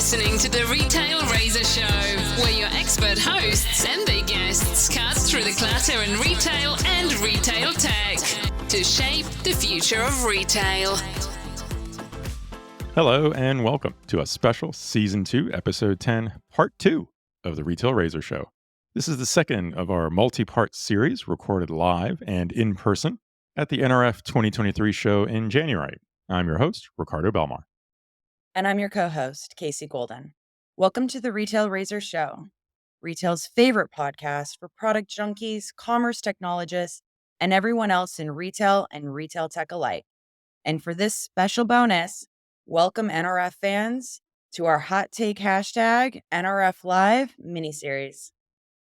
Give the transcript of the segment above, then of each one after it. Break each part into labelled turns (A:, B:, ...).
A: listening to the Retail Razor Show, where your expert hosts and their guests cut through the clutter in retail and retail tech to shape the future of retail.
B: Hello and welcome to a special Season 2, Episode 10, Part 2 of the Retail Razor Show. This is the second of our multi-part series recorded live and in person at the NRF 2023 show in January. I'm your host, Ricardo Belmar.
C: And I'm your co-host, Casey Golden. Welcome to the Retail Razor Show, retail's favorite podcast for product junkies, commerce technologists, and everyone else in retail and retail tech alike. And for this special bonus, welcome NRF fans to our hot take hashtag NRF Live miniseries.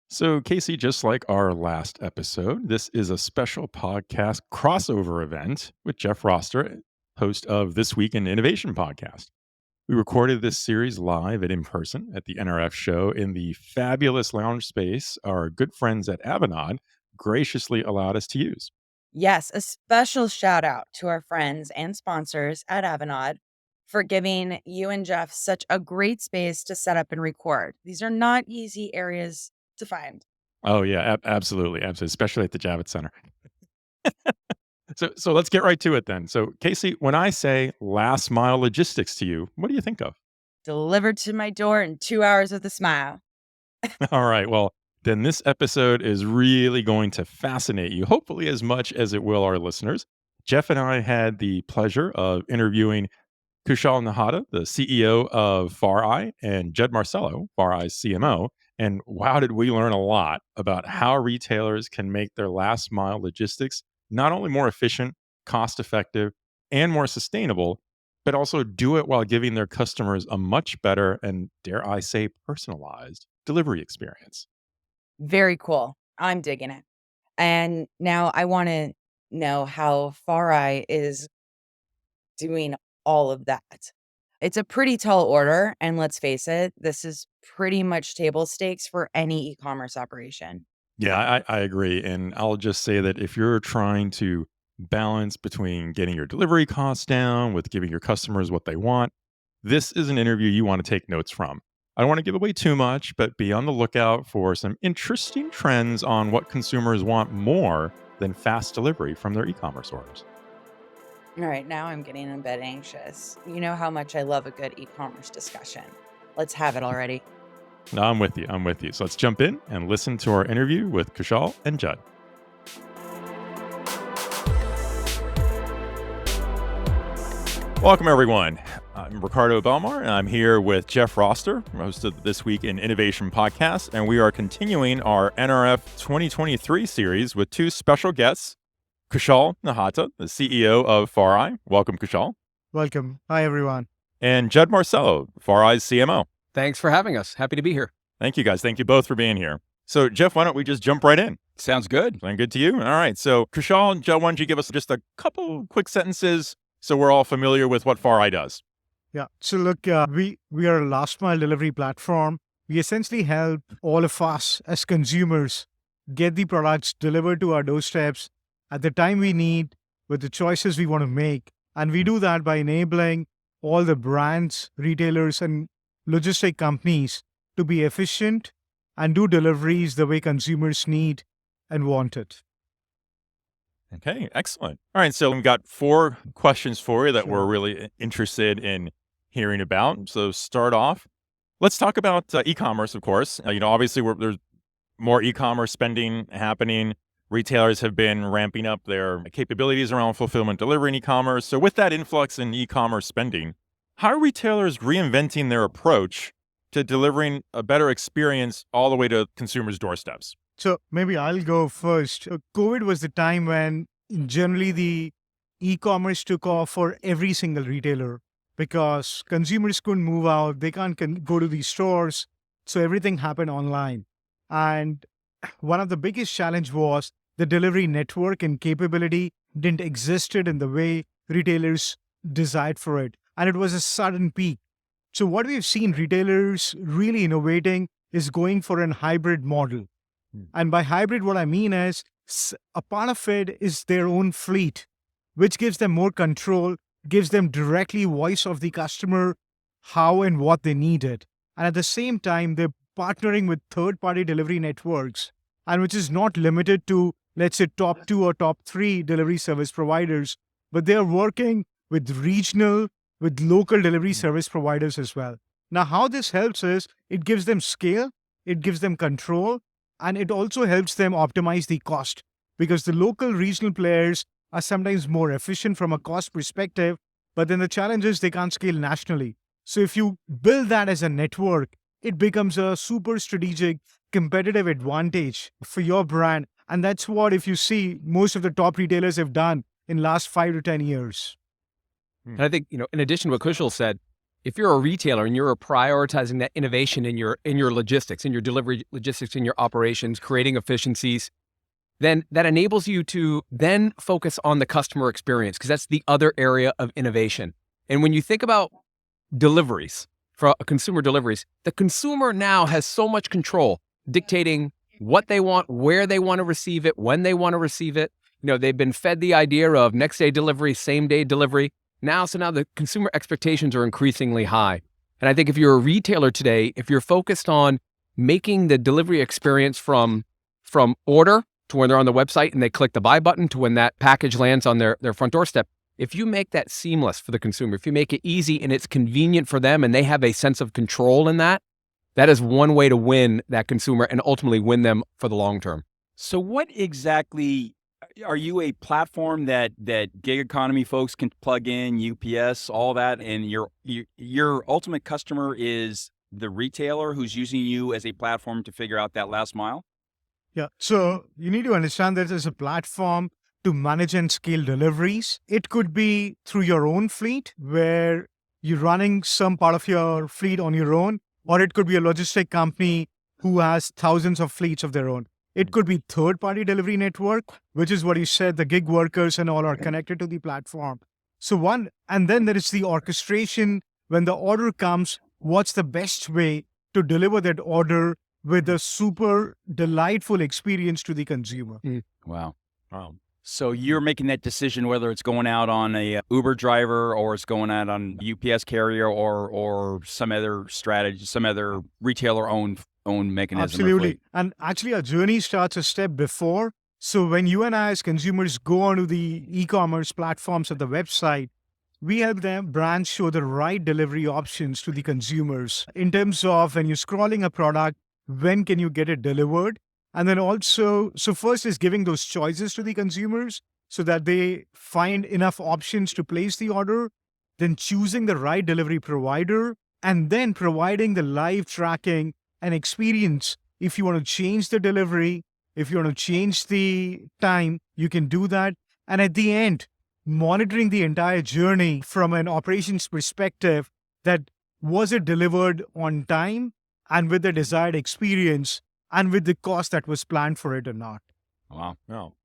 B: So, Casey, just like our last episode, this is a special podcast crossover event with Jeff Roster, host of This Week in Innovation podcast. We recorded this series live and in person at the NRF show in the fabulous lounge space our good friends at Avanade graciously allowed us to use.
C: Yes, a special shout out to our friends and sponsors at Avanade for giving you and Jeff such a great space to set up and record. These are not easy areas to find.
B: Oh, yeah, absolutely. Especially at the Javits Center. So let's get right to it then. So, Casey, when I say last mile logistics to you, what do you think of?
C: Delivered to my door in 2 hours with a smile.
B: All right. Well, then this episode is really going to fascinate you, hopefully as much as it will our listeners. Jeff and I had the pleasure of interviewing Kushal Nahata, the CEO of FarEye, and Judd Marcello, FarEye's CMO. And wow, did we learn a lot about how retailers can make their last mile logistics not only more efficient, cost-effective, and more sustainable, but also do it while giving their customers a much better and, dare I say, personalized delivery experience.
C: Very cool. I'm digging it. And now I want to know how FarEye is doing all of that. It's a pretty tall order, and let's face it, this is pretty much table stakes for any e-commerce operation.
B: Yeah, I agree. And I'll just say that if you're trying to balance between getting your delivery costs down with giving your customers what they want, this is an interview you want to take notes from. I don't want to give away too much, but be on the lookout for some interesting trends on what consumers want more than fast delivery from their e-commerce orders.
C: All right, now I'm getting a bit anxious. You know how much I love a good e-commerce discussion. Let's have it already.
B: No, I'm with you. So let's jump in and listen to our interview with Kushal and Judd. Welcome, everyone. I'm Ricardo Belmar, and I'm here with Jeff Roster, host of This Week in Innovation podcast, and we are continuing our NRF 2023 series with two special guests, Kushal Nahata, the CEO of FarEye. Welcome, Kushal.
D: Welcome. Hi, everyone.
B: And Judd Marcello, FarEye's CMO.
E: Thanks for having us. Happy to be here.
B: Thank you, guys. Thank you both for being here. So, Jeff, why don't we just jump right in?
E: Sounds good.
B: Sound good to you? All right. So, Kushal and Judd, why don't you give us just a couple quick sentences so we're all familiar with what FarEye does?
D: Yeah. So look, we are a last mile delivery platform. We essentially help all of us as consumers get the products delivered to our doorsteps at the time we need with the choices we want to make. And we do that by enabling all the brands, retailers, and logistic companies to be efficient and do deliveries the way consumers need and want it.
B: Okay, excellent. All right, so we've got 4 questions for you that
D: Sure.
B: we're really interested in hearing about. So start off, let's talk about e-commerce, of course. Obviously there's more e-commerce spending happening. Retailers have been ramping up their capabilities around fulfillment, delivery, and e-commerce. So with that influx in e-commerce spending, how are retailers reinventing their approach to delivering a better experience all the way to consumers' doorsteps?
D: So maybe I'll go first. COVID was the time when generally the e-commerce took off for every single retailer because consumers couldn't move out. They can't go to these stores. So everything happened online. And one of the biggest challenge was the delivery network and capability didn't existed in the way retailers desired for it. And it was a sudden peak. So what we've seen retailers really innovating is going for an hybrid model. And by hybrid, what I mean is a part of it is their own fleet, which gives them more control, gives them directly voice of the customer how and what they needed. And at the same time, they're partnering with third-party delivery networks, and which is not limited to, let's say, top 2 or top 3 delivery service providers, but they're working with regional, with local delivery service providers as well. Now, how this helps is it gives them scale, it gives them control, and it also helps them optimize the cost, because the local regional players are sometimes more efficient from a cost perspective, but then the challenge is they can't scale nationally. So if you build that as a network, it becomes a super strategic competitive advantage for your brand. And that's what, if you see, most of the top retailers have done in last 5 to 10 years.
E: And I think, in addition to what Kushal said, if you're a retailer and you're prioritizing that innovation in your logistics, in your delivery logistics, in your operations, creating efficiencies, then that enables you to then focus on the customer experience, because that's the other area of innovation. And when you think about deliveries, for consumer deliveries, the consumer now has so much control dictating what they want, where they want to receive it, when they want to receive it. They've been fed the idea of next day delivery, same day delivery. Now the consumer expectations are increasingly high. And I think if you're a retailer today, if you're focused on making the delivery experience from order to when they're on the website and they click the buy button to when that package lands on their front doorstep, if you make that seamless for the consumer, if you make it easy and it's convenient for them and they have a sense of control in that, that is one way to win that consumer and ultimately win them for the long term.
F: So what exactly, are you a platform that gig economy folks can plug in, UPS, all that, and your ultimate customer is the retailer who's using you as a platform to figure out that last mile?
D: Yeah. So you need to understand that as a platform to manage and scale deliveries. It could be through your own fleet, where you're running some part of your fleet on your own, or it could be a logistic company who has thousands of fleets of their own. It could be third-party delivery network, which is what you said, the gig workers and all are connected to the platform. So and then there is the orchestration. When the order comes, what's the best way to deliver that order with a super delightful experience to the consumer?
F: Wow. So you're making that decision whether it's going out on a Uber driver or it's going out on UPS carrier or some other strategy, some other retailer-owned mechanism.
D: Absolutely. And actually, our journey starts a step before. So when you and I as consumers go onto the e-commerce platforms of the website, we help them brands show the right delivery options to the consumers in terms of when you're scrolling a product, when can you get it delivered? And then also, so first is giving those choices to the consumers so that they find enough options to place the order, then choosing the right delivery provider, and then providing the live tracking and experience. If you want to change the delivery, if you want to change the time, you can do that. And at the end, monitoring the entire journey from an operations perspective, that was it delivered on time and with the desired experience and with the cost that was planned for it or not.
B: Wow. No.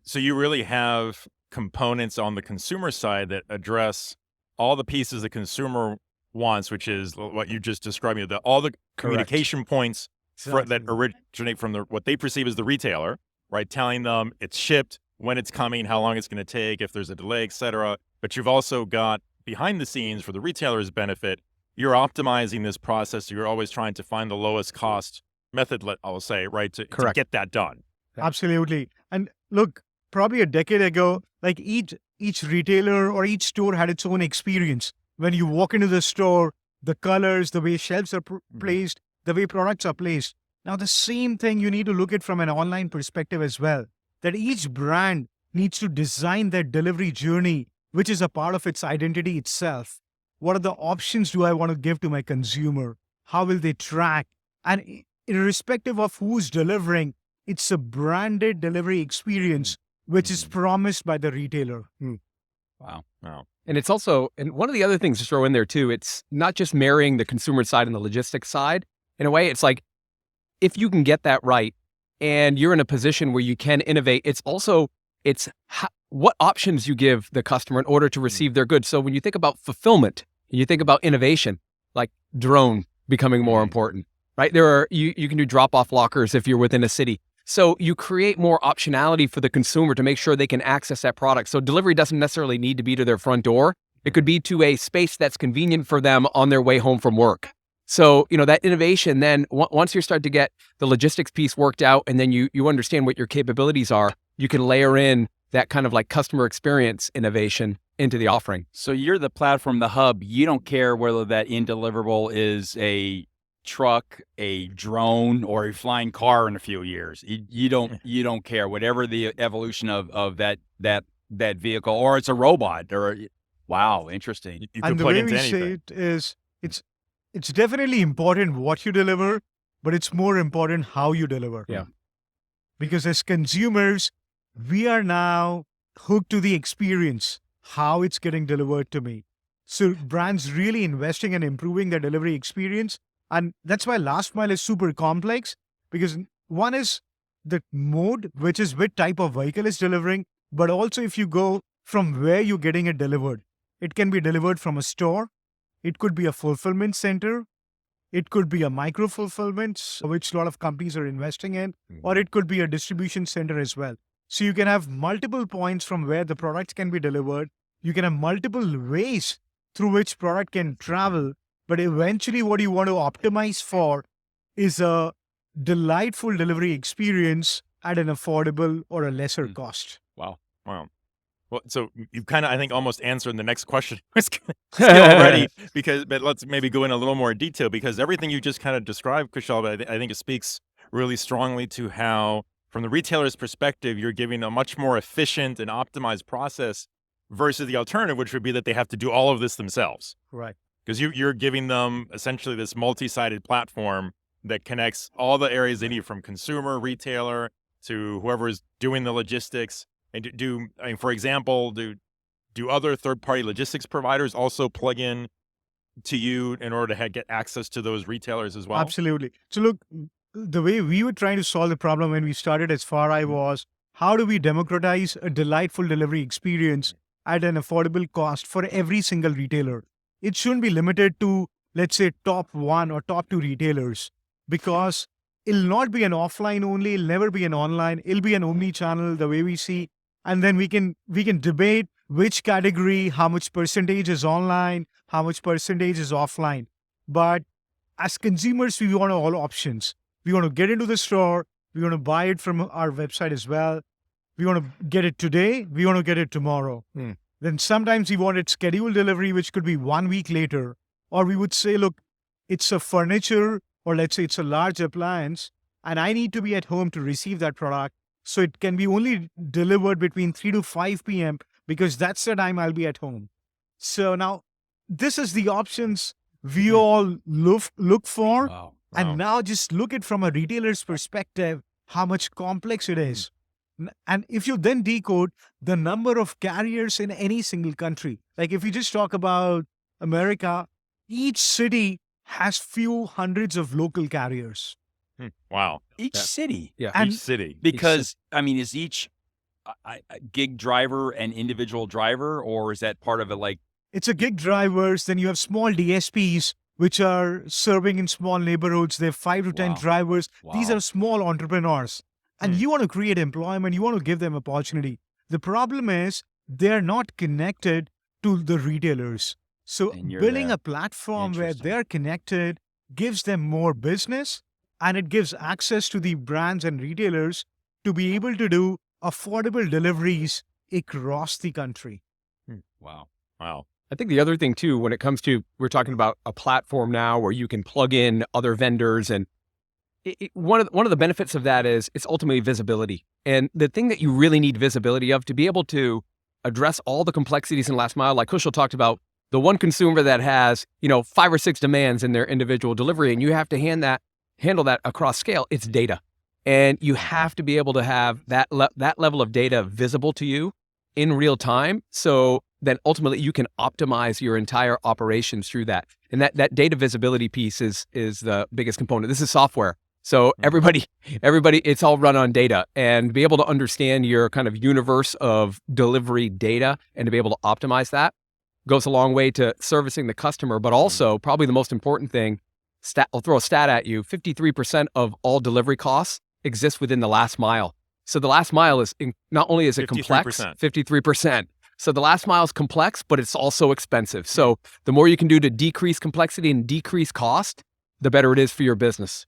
B: So you really have components on the consumer side that address all the pieces the consumer wants, which is what you just described, all the communication points that originate from what they perceive as the retailer, right? Telling them it's shipped, when it's coming, how long it's going to take, if there's a delay, et cetera. But you've also got behind the scenes for the retailer's benefit, you're optimizing this process. You're always trying to find the lowest cost method, I'll say, right, to get that done.
D: Absolutely. And look, probably a decade ago, like each retailer or each store had its own experience. When you walk into the store, the colors, the way shelves are placed, the way products are placed. Now, the same thing you need to look at from an online perspective as well, that each brand needs to design their delivery journey, which is a part of its identity itself. What are the options do I want to give to my consumer? How will they track? And irrespective of who's delivering, it's a branded delivery experience, which is promised by the retailer.
F: Wow.
E: And it's also, and one of the other things to throw in there too, it's not just marrying the consumer side and the logistics side. In a way, it's like, if you can get that right and you're in a position where you can innovate, it's what options you give the customer in order to receive their goods. So when you think about fulfillment, and you think about innovation, like drone becoming more important, right? You can do drop-off lockers if you're within a city. So you create more optionality for the consumer to make sure they can access that product. So delivery doesn't necessarily need to be to their front door. It could be to a space that's convenient for them on their way home from work. So, that innovation, then once you start to get the logistics piece worked out, and then you understand what your capabilities are, you can layer in that kind of like customer experience innovation into the offering.
F: So you're the platform, the hub. You don't care whether that end deliverable is a truck, a drone, or a flying car in a few years. You don't care. Whatever the evolution of that vehicle, or it's a robot, or wow, interesting.
B: You
D: And
B: could
D: the
B: plug
D: way
B: into
D: we
B: anything.
D: say it is, it's definitely important what you deliver, but it's more important how you deliver.
E: Yeah.
D: Because as consumers, we are now hooked to the experience, how it's getting delivered to me. So brands really investing and improving their delivery experience. And that's why last mile is super complex, because one is the mode, which is which type of vehicle is delivering, but also if you go from where you're getting it delivered. It can be delivered from a store. It could be a fulfillment center. It could be a micro fulfillment, which a lot of companies are investing in, or it could be a distribution center as well. So you can have multiple points from where the product can be delivered. You can have multiple ways through which product can travel. But eventually what you want to optimize for is a delightful delivery experience at an affordable or a lesser cost.
B: Wow. Well, so you've kind of, I think, almost answered the next question already, but let's maybe go in a little more detail, because everything you just kind of described, Kushal, I think it speaks really strongly to how, from the retailer's perspective, you're giving a much more efficient and optimized process versus the alternative, which would be that they have to do all of this themselves.
D: Right.
B: Because you're giving them essentially this multi-sided platform that connects all the areas they need, from consumer, retailer, to whoever is doing the logistics. And for example, do other third-party logistics providers also plug in to you in order to get access to those retailers as well?
D: Absolutely. So look, the way we were trying to solve the problem when we started as FarEye was, how do we democratize a delightful delivery experience at an affordable cost for every single retailer? It shouldn't be limited to, let's say, top 1 or top 2 retailers, because it'll not be an offline only, it'll never be an online, it'll be an omnichannel the way we see. And then we can debate which category, how much percentage is online, how much percentage is offline. But as consumers, we want all options. We want to get into the store. We want to buy it from our website as well. We want to get it today. We want to get it tomorrow. Then sometimes we wanted scheduled delivery, which could be 1 week later. Or we would say, look, it's a furniture, or let's say it's a large appliance, and I need to be at home to receive that product. So it can be only delivered between 3 to 5 p.m. because that's the time I'll be at home. So now this is the options we all look for.
F: Wow.
D: And now just look at from a retailer's perspective, how much complex it is. And if you then decode the number of carriers in any single country, like if you just talk about America, each city has few hundreds of local carriers.
B: Wow.
F: Each city.
E: Yeah.
D: And
B: Each city.
F: Because, I mean, is each gig driver an individual driver, or is that part of it? Like,
D: it's a gig drivers. Then you have small DSPs, which are serving in small neighborhoods. They have 5 to 10
F: Wow.
D: drivers. These
F: Wow.
D: are small entrepreneurs. And you want to create employment. You want to give them opportunity. The problem is they're not connected to the retailers. So
F: And you're
D: building
F: there.
D: a platform where
F: Interesting.
D: they're connected gives them more business, and it gives access to the brands and retailers to be able to do affordable deliveries across the country.
F: wow.
E: I think the other thing too, when it comes to, we're talking about a platform now where you can plug in other vendors, and one of the benefits of that is it's ultimately visibility. And the thing that you really need visibility of to be able to address all the complexities in last mile, like Kushal talked about, the one consumer that has 5 or 6 demands in their individual delivery, and you have to handle that across scale. It's data, and you have to be able to have that level of data visible to you in real time, so then ultimately you can optimize your entire operations through that. And that data visibility piece is the biggest component. This is software. So everybody, it's all run on data, and be able to understand your kind of universe of delivery data and to be able to optimize that goes a long way to servicing the customer. But also, probably the most important thing, I'll throw a stat at you, 53% of all delivery costs exist within the last mile. So the last mile is, not only is it complex,
B: 53%.
E: 53%. So the last mile is complex, but it's also expensive. So the more you can do to decrease complexity and decrease cost, the better it is for your business.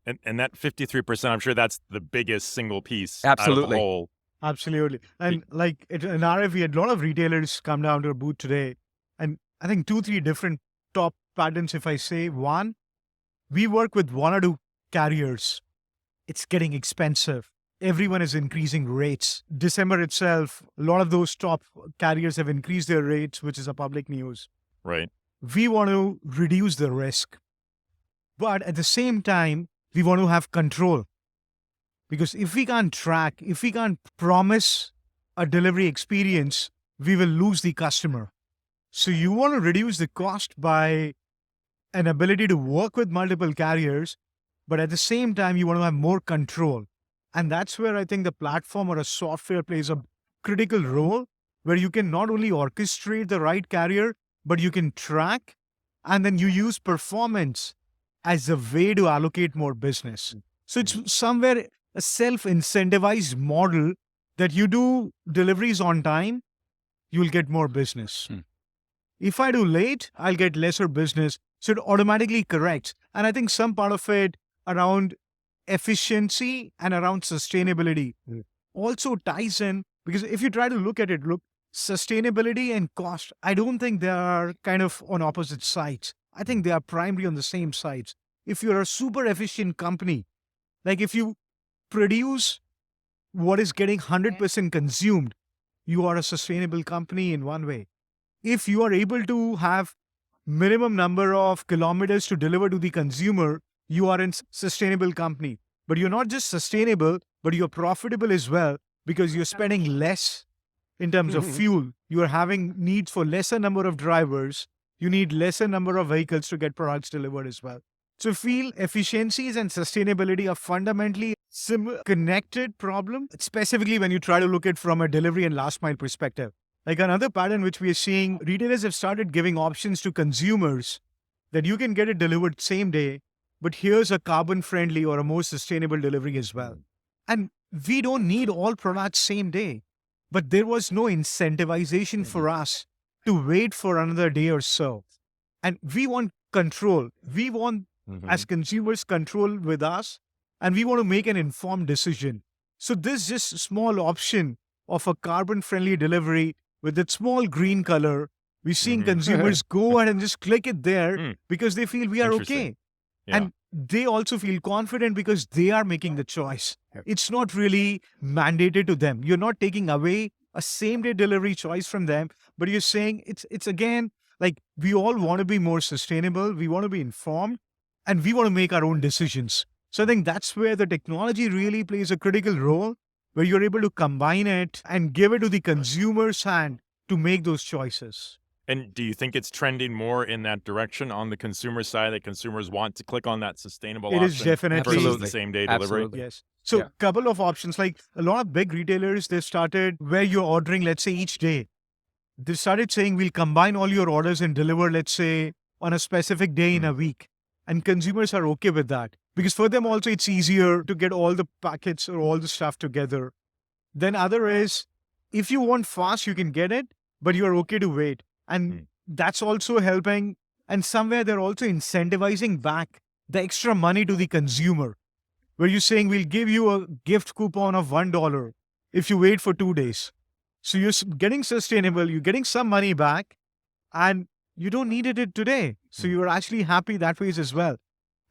B: And that 53%, I'm sure that's the biggest single piece
E: Absolutely.
B: out of the whole.
D: Absolutely. And like in RF, we had a lot of retailers come down to our booth today. And I think 2-3 different top patterns, if I say. One, we work with 1 or 2 carriers. It's getting expensive. Everyone is increasing rates. December itself, a lot of those top carriers have increased their rates, which is a public news.
B: Right.
D: We want to reduce the risk. But at the same time, we want to have control. Because if we can't track, if we can't promise a delivery experience, we will lose the customer. So you want to reduce the cost by an ability to work with multiple carriers, but at the same time, you want to have more control. And that's where I think the platform or a software plays a critical role, where you can not only orchestrate the right carrier, but you can track, and then you use performance as a way to allocate more business. So it's somewhere a self-incentivized model that you do deliveries on time, you'll get more business. If I do late, I'll get lesser business. So it automatically corrects. And I think some part of it around efficiency and around sustainability also ties in, because if you try to look at it, sustainability and cost, I don't think they are kind of on opposite sides. I think they are primarily on the same sides. If you're a super efficient company, like if you produce what is getting 100% consumed, you are a sustainable company in one way. If you are able to have minimum number of kilometers to deliver to the consumer, you are a sustainable company. But you're not just sustainable, but you're profitable as well, because you're spending less in terms of fuel. You're having needs for lesser number of drivers. You need lesser number of vehicles to get products delivered as well. So feel efficiencies and sustainability are fundamentally connected problem, specifically when you try to look at it from a delivery and last mile perspective. Like another pattern which we are seeing, retailers have started giving options to consumers that you can get it delivered same day, but here's a carbon friendly or a more sustainable delivery as well. And we don't need all products same day, but there was no incentivization for us to wait for another day or so. And we want control. We want, as consumers, control with us, and we want to make an informed decision. So this just small option of a carbon-friendly delivery with that small green color, we're seeing consumers go ahead and just click it there because they feel we are okay.
B: Yeah.
D: And they also feel confident because they are making the choice. It's not really mandated to them. You're not taking away a same-day delivery choice from them, but you're saying it's again, like we all want to be more sustainable, we want to be informed, and we want to make our own decisions. So I think that's where the technology really plays a critical role, where you're able to combine it and give it to the consumer's hand to make those choices.
B: And do you think it's trending more in that direction on the consumer side, that consumers want to click on that sustainable option?
D: It is definitely
B: versus the same day delivery?
E: Absolutely.
D: Yes. So couple of options, like a lot of big retailers, they started where you're ordering, let's say each day. They started saying we'll combine all your orders and deliver, let's say, on a specific day in a week. And consumers are okay with that. Because for them also, it's easier to get all the packets or all the stuff together. Then other is, if you want fast, you can get it, but you're okay to wait. And that's also helping. And somewhere they're also incentivizing back the extra money to the consumer, where you're saying we'll give you a gift coupon of $1 if you wait for 2 days. So you're getting sustainable, you're getting some money back, and you don't need it today. So you're actually happy that way as well.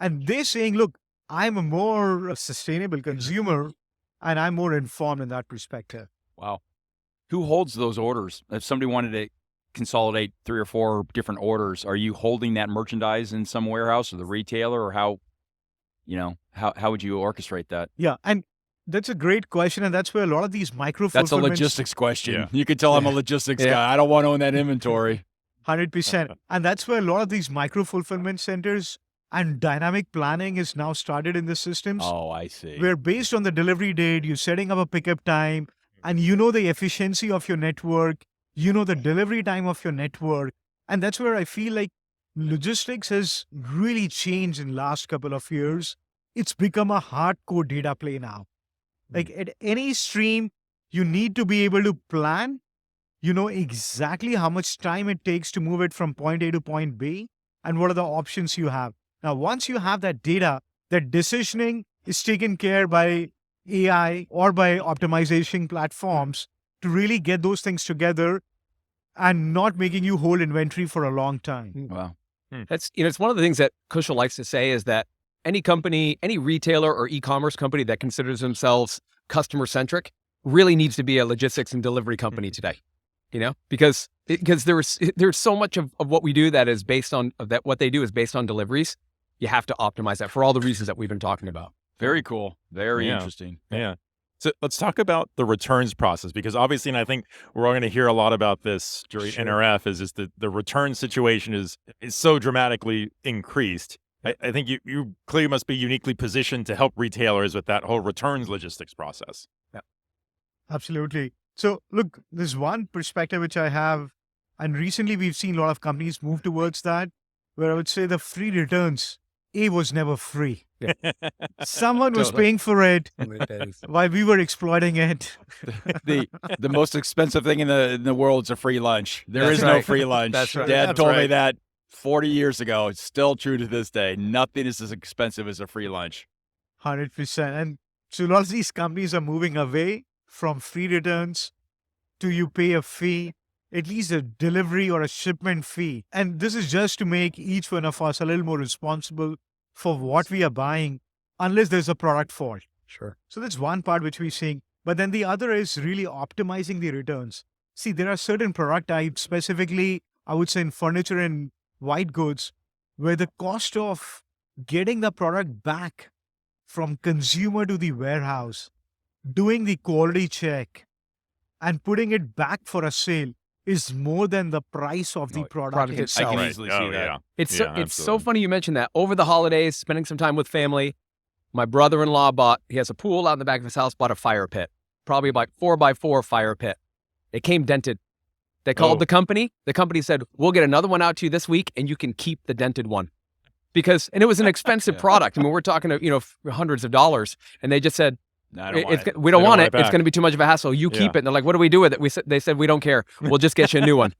D: And they're saying, look, I'm a more sustainable consumer and I'm more informed in that perspective.
F: Wow. Who holds those orders? If somebody wanted to consolidate 3 or 4 different orders, are you holding that merchandise in some warehouse or the retailer, or how would you orchestrate that?
D: Yeah. And that's a great question. And that's where a lot of these micro
F: That's a
D: fulfillments.
F: logistics question.
B: Yeah.
F: You could tell I'm a logistics guy. I don't want to own that inventory.
D: 100%. And that's where a lot of these micro fulfillment centers and dynamic planning is now started in the systems.
F: Oh, I see.
D: Where based on the delivery date, you're setting up a pickup time, and you know the efficiency of your network, you know the delivery time of your network. And that's where I feel like logistics has really changed in the last couple of years. It's become a hardcore data play now. Like at any stream, you need to be able to plan You know exactly how much time it takes to move it from point A to point B and what are the options you have. Now, once you have that data, that decisioning is taken care by AI or by optimization platforms to really get those things together and not making you hold inventory for a long time.
F: Wow.
E: That's, it's one of the things that Kushal likes to say is that any company, any retailer or e-commerce company that considers themselves customer centric really needs to be a logistics and delivery company today. Because there's so much of what we do that is based on what they do is based on deliveries. You have to optimize that for all the reasons that we've been talking about.
F: Very cool. Very
B: Yeah.
F: interesting.
B: Yeah. So let's talk about the returns process, because obviously, and I think we're all going to hear a lot about this during
D: Sure.
B: NRF, is the return situation is so dramatically increased. I think you clearly must be uniquely positioned to help retailers with that whole returns logistics process.
D: Absolutely. So look, there's one perspective which I have, and recently we've seen a lot of companies move towards that, where I would say the free returns, was never free. Someone was
E: Totally.
D: paying for it while we were exploiting it.
F: The most expensive thing in the world is a free lunch. There
E: That's
F: is no
E: right.
F: free lunch.
E: That's right.
F: Dad
D: That's
F: told me
D: right.
F: that 40 years ago. It's still true to this day. Nothing is as expensive as a free lunch.
D: 100%. And so a lot of these companies are moving away from free returns to you pay a fee, at least a delivery or a shipment fee. And this is just to make each one of us a little more responsible for what we are buying, unless there's a product fault.
E: Sure.
D: So that's one part which we're seeing. But then the other is really optimizing the returns. See, there are certain product types, specifically, I would say in furniture and white goods, where the cost of getting the product back from consumer to the warehouse, doing the quality check, and putting it back for a sale is more than the price of the product
E: product
D: itself.
F: I can
E: Right.
F: easily see that.
B: Yeah.
E: It's
B: Yeah,
E: it's so
B: absolutely.
E: funny you mentioned that. Over the holidays, spending some time with family, my brother-in-law he has a pool out in the back of his house, bought a fire pit, probably like 4x4 fire pit. It came dented. They called
B: Oh.
E: the company. The company said, we'll get another one out to you this week and you can keep the dented one. And it was an expensive
F: Yeah.
E: product. I mean, we're talking, hundreds of dollars. And they just said,
F: No, I don't want it.
E: we don't
B: They
E: want
B: don't
E: it.
B: want it
E: It's going to
B: back.
E: be too much of a hassle. You
B: Yeah.
E: keep it. And they're like, what do we do with it? They said, we don't care. We'll just get you a new one.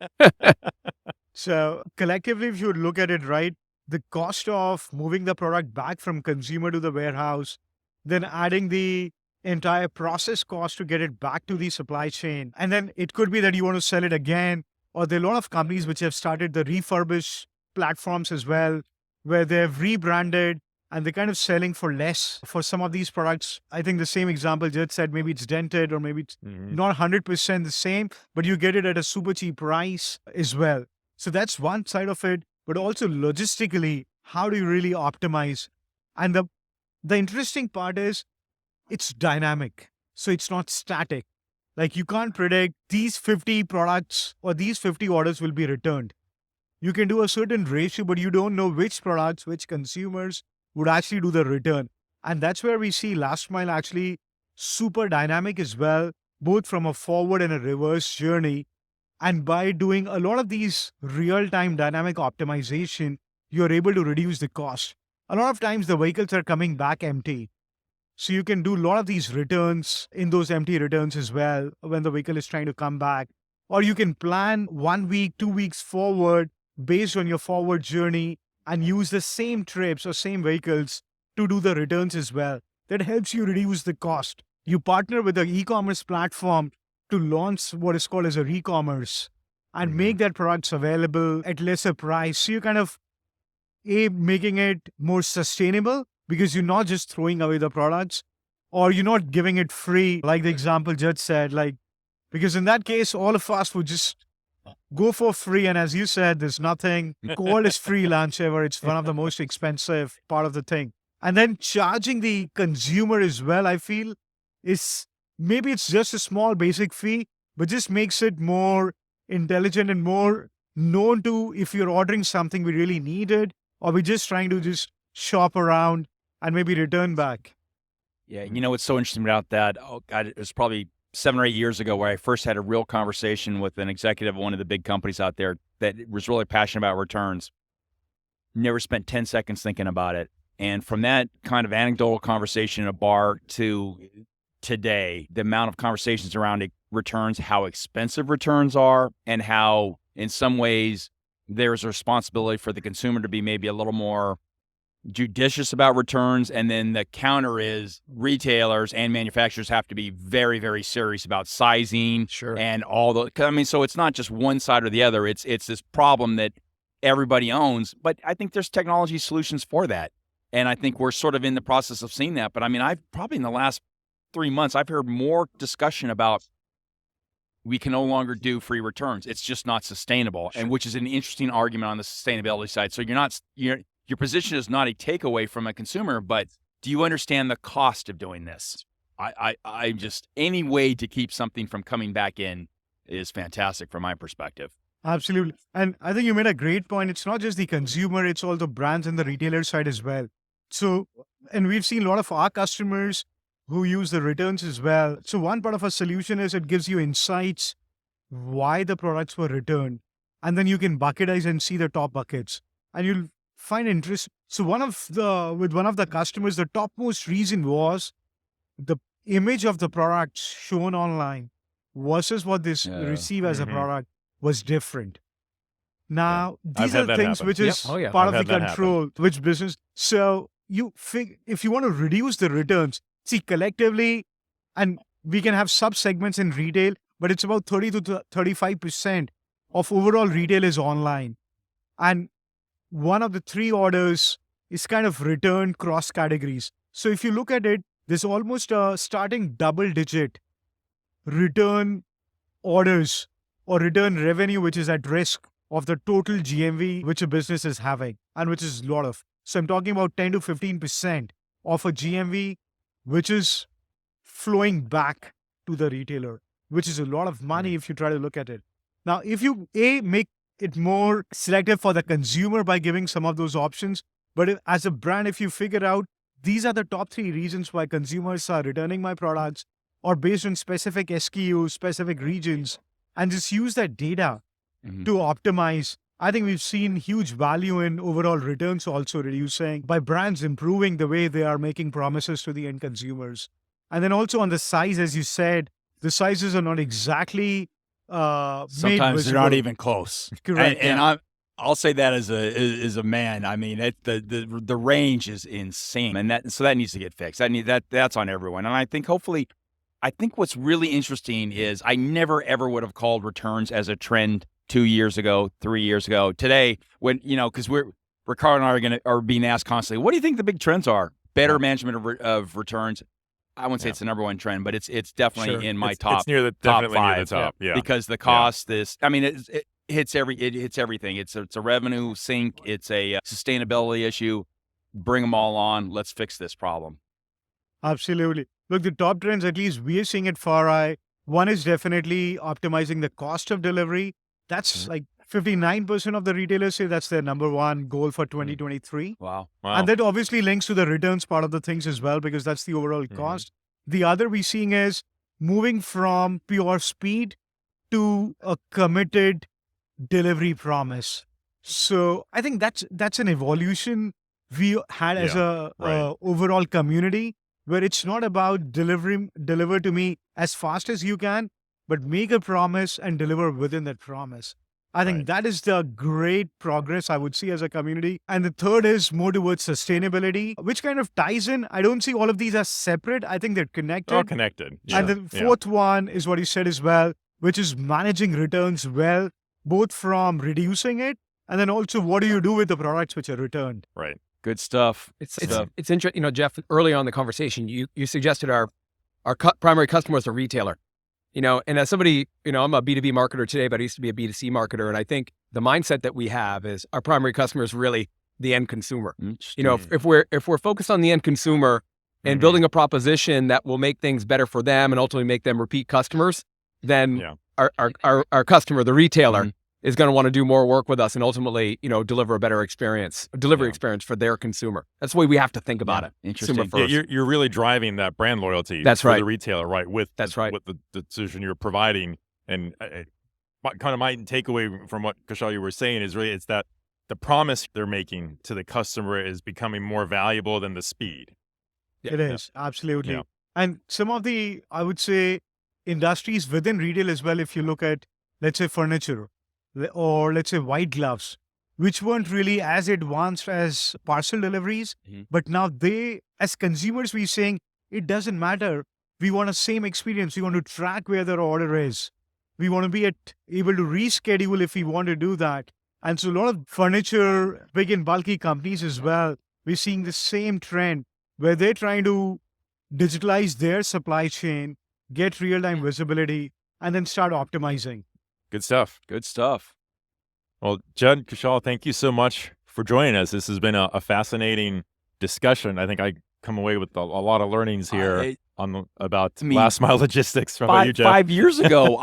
D: So collectively, if you would look at it, right, the cost of moving the product back from consumer to the warehouse, then adding the entire process cost to get it back to the supply chain. And then it could be that you want to sell it again, or there are a lot of companies which have started the refurbish platforms as well, where they've rebranded and they're kind of selling for less for some of these products. I think the same example Jed said, maybe it's dented or maybe it's not 100% the same, but you get it at a super cheap price as well. So that's one side of it, but also logistically, how do you really optimize? And the interesting part is it's dynamic. So it's not static. Like you can't predict these 50 products or these 50 orders will be returned. You can do a certain ratio, but you don't know which products, which consumers would actually do the return. And that's where we see last mile actually super dynamic as well, both from a forward and a reverse journey. And by doing a lot of these real-time dynamic optimization, you're able to reduce the cost. A lot of times the vehicles are coming back empty. So you can do a lot of these returns in those empty returns as well when the vehicle is trying to come back. Or you can plan 1 week, 2 weeks forward based on your forward journey and use the same trips or same vehicles to do the returns as well. That helps you reduce the cost. You partner with an e-commerce platform to launch what is called as a e-commerce and make that products available at lesser price. So you're kind of making it more sustainable because you're not just throwing away the products or you're not giving it free, like the example Judge said, because in that case, all of us would just go for free. And as you said, there's nothing called as free lunch ever. It's one of the most expensive part of the thing. And then charging the consumer as well, I feel, is maybe it's just a small basic fee, but just makes it more intelligent and more known to if you're ordering something we really needed, or we're just trying to just shop around and maybe return back.
F: Yeah, you know what's so interesting about that? Oh God, it was probably 7 or 8 years ago where I first had a real conversation with an executive of one of the big companies out there that was really passionate about returns. Never spent 10 seconds thinking about it. And from that kind of anecdotal conversation in a bar to today, the amount of conversations around returns, how expensive returns are, and how in some ways there's a responsibility for the consumer to be maybe a little more judicious about returns. And then the counter is retailers and manufacturers have to be very, very serious about sizing and all the, I mean, so it's not just one side or the other. It's this problem that everybody owns, but I think there's technology solutions for that. And I think we're sort of in the process of seeing that. But I mean, I've probably in the last 3 months, I've heard more discussion about we can no longer do free returns. It's just not sustainable. And which is an interesting argument on the sustainability side. So your position is not a takeaway from a consumer, but do you understand the cost of doing this? I just, any way to keep something from coming back in is fantastic from my perspective.
D: Absolutely. And I think you made a great point. It's not just the consumer, it's all the brands and the retailer side as well. So, and we've seen a lot of our customers who use the returns as well. So one part of a solution is it gives you insights why the products were returned. And then you can bucketize and see the top buckets. And you'll find interest. So with one of the customers, the topmost reason was the image of the product shown online versus what they receive as a product was different. Now, these are things which is part of the control, which business. So if you want to reduce the returns, see collectively, and we can have sub-segments in retail, but it's about 30 to 35% of overall retail is online. And one of the 3 orders is kind of return cross categories. So if you look at it, there's almost a starting double-digit return orders or return revenue, which is at risk of the total GMV which a business is having, and which is a lot of. So I'm talking about 10 to 15% of a GMV, which is flowing back to the retailer, which is a lot of money if you try to look at it. Now, if you, make it more selective for the consumer by giving some of those options, but as a brand, if you figure out these are the top 3 reasons why consumers are returning my products, or based on specific SKUs, specific regions, and just use that data to optimize. I think we've seen huge value in overall returns also reducing by brands improving the way they are making promises to the end consumers. And then also on the size, as you said, the sizes are not exactly
F: sometimes they're not even close.
D: Correct.
F: And I'll say that as a man. I mean, the range is insane, and that needs to get fixed. That's on everyone. And I think what's really interesting is I never ever would have called returns as a trend 2 years ago, 3 years ago. Today, when because Ricardo and I are being asked constantly, what do you think the big trends are? Better management of returns. I wouldn't say it's the number one trend, but it's definitely in my top.
B: It's definitely near the top. Yeah,
F: because the cost, it hits everything. It's a revenue sink. It's a sustainability issue. Bring them all on. Let's fix this problem.
D: Absolutely. Look, the top trends, at least we are seeing at FarEye, one is definitely optimizing the cost of delivery. That's like 59% of the retailers say that's their number one goal for 2023.
F: Wow.
D: And that obviously links to the returns part of the things as well, because that's the overall cost. The other we're seeing is moving from pure speed to a committed delivery promise. So I think that's an evolution we had as a overall community, where it's not about deliver to me as fast as you can, but make a promise and deliver within that promise. I think that is the great progress I would see as a community. And the third is more towards sustainability, which kind of ties in. I don't see all of these as separate. I think they're connected.
B: All connected. Yeah.
D: And the fourth one is what you said as well, which is managing returns well, both from reducing it and then also what do you do with the products which are returned.
B: Right.
F: Good stuff.
E: It's interesting. Jeff, early on in the conversation, you suggested our primary customer was a retailer. And as somebody, I'm a B2B marketer today, but I used to be a B2C marketer. And I think the mindset that we have is our primary customer is really the end consumer. If we're focused on the end consumer and building a proposition that will make things better for them and ultimately make them repeat customers, then our customer, the retailer, is going to want to do more work with us and ultimately, deliver a better experience for their consumer. That's the way we have to think about it.
F: Interesting.
B: Yeah, you're really driving that brand loyalty for the retailer, right? With the decision you're providing. And kind of my takeaway from what Kushal you were saying is really it's that the promise they're making to the customer is becoming more valuable than the speed.
D: It is, absolutely. Yeah. And some of the, I would say, industries within retail as well. If you look at, let's say, furniture or let's say white gloves, which weren't really as advanced as parcel deliveries, but now they, as consumers, we're saying it doesn't matter. We want a same experience. We want to track where their order is. We want to be able to reschedule if we want to do that. And so a lot of furniture, big and bulky companies as well, we're seeing the same trend where they're trying to digitalize their supply chain, get real-time visibility, and then start optimizing.
B: Good stuff.
F: Good stuff.
B: Well, Judd, Kushal, thank you so much for joining us. This has been a fascinating discussion. I think I come away with a lot of learnings here about last mile logistics. From you, Jeff.
F: 5 years ago,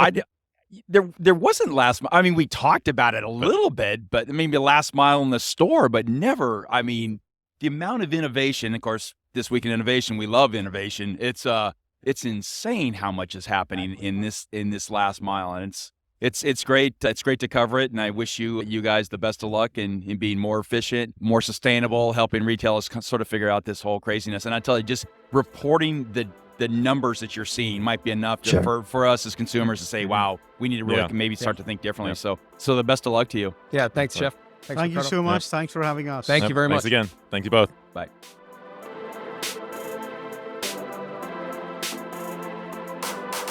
F: there wasn't last mile. I mean, we talked about it a little bit, but maybe last mile in the store, but never. I mean, the amount of innovation. Of course, this week in innovation, we love innovation. It's insane how much is happening in this last mile, and it's great. It's great to cover it, and I wish you guys the best of luck in being more efficient, more sustainable, helping retailers sort of figure out this whole craziness. And I tell you, just reporting the numbers that you're seeing might be enough for us as consumers to say, wow, we need to really maybe start to think differently.
B: Yeah.
F: So the best of luck to you.
E: Yeah, thanks, Jeff.
D: Thank you so much. Thanks for having us.
E: Thank you very much.
B: Thanks again. Thank you both.
F: Bye.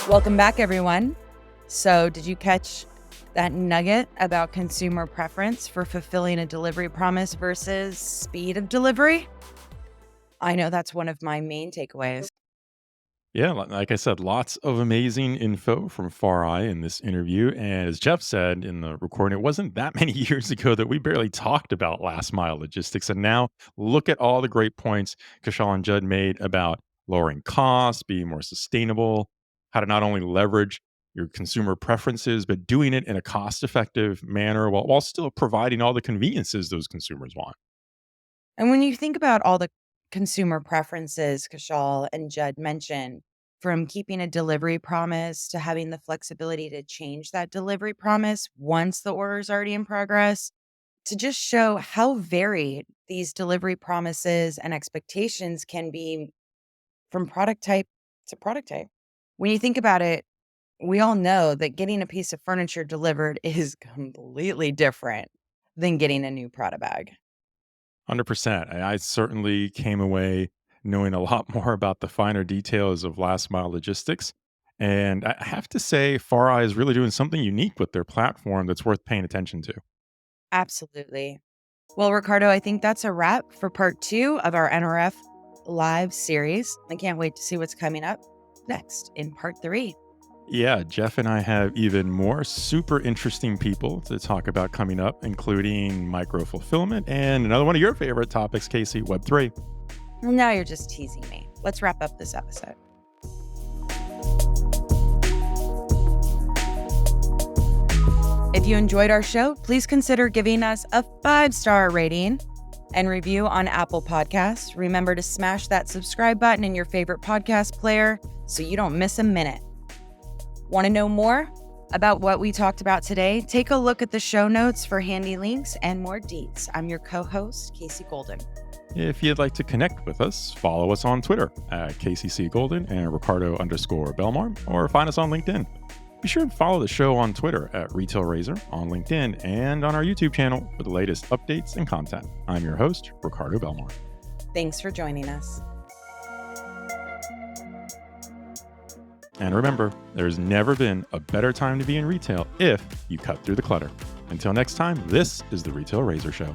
C: Welcome back, everyone. So did you catch that nugget about consumer preference for fulfilling a delivery promise versus speed of delivery? I know that's one of my main takeaways.
B: Yeah, like I said, lots of amazing info from FarEye in this interview. And as Jeff said in the recording, it wasn't that many years ago that we barely talked about last mile logistics. And now look at all the great points Kushal and Judd made about lowering costs, being more sustainable, how to not only leverage your consumer preferences, but doing it in a cost-effective manner while still providing all the conveniences those consumers want.
C: And when you think about all the consumer preferences Kushal and Judd mentioned, from keeping a delivery promise to having the flexibility to change that delivery promise once the order is already in progress, to just show how varied these delivery promises and expectations can be from product type to product type. When you think about it, we all know that getting a piece of furniture delivered is completely different than getting a new Prada bag.
B: 100%. I certainly came away knowing a lot more about the finer details of last mile logistics. And I have to say, FarEye is really doing something unique with their platform that's worth paying attention to.
C: Absolutely. Well, Ricardo, I think that's a wrap for part 2 of our NRF live series. I can't wait to see what's coming up next in part 3.
B: Yeah, Jeff and I have even more super interesting people to talk about coming up, including micro-fulfillment and another one of your favorite topics, Casey, Web3.
C: Well, now you're just teasing me. Let's wrap up this episode. If you enjoyed our show, please consider giving us a 5-star rating and review on Apple Podcasts. Remember to smash that subscribe button in your favorite podcast player so you don't miss a minute. Want to know more about what we talked about today? Take a look at the show notes for handy links and more deets. I'm your co-host, Casey Golden.
B: If you'd like to connect with us, follow us on Twitter at KCC Golden and Ricardo_Belmar, or find us on LinkedIn. Be sure to follow the show on Twitter at Retail Razor, on LinkedIn, and on our YouTube channel for the latest updates and content. I'm your host, Ricardo Belmar.
C: Thanks for joining us.
B: And remember, there's never been a better time to be in retail if you cut through the clutter. Until next time, this is the Retail Razor Show.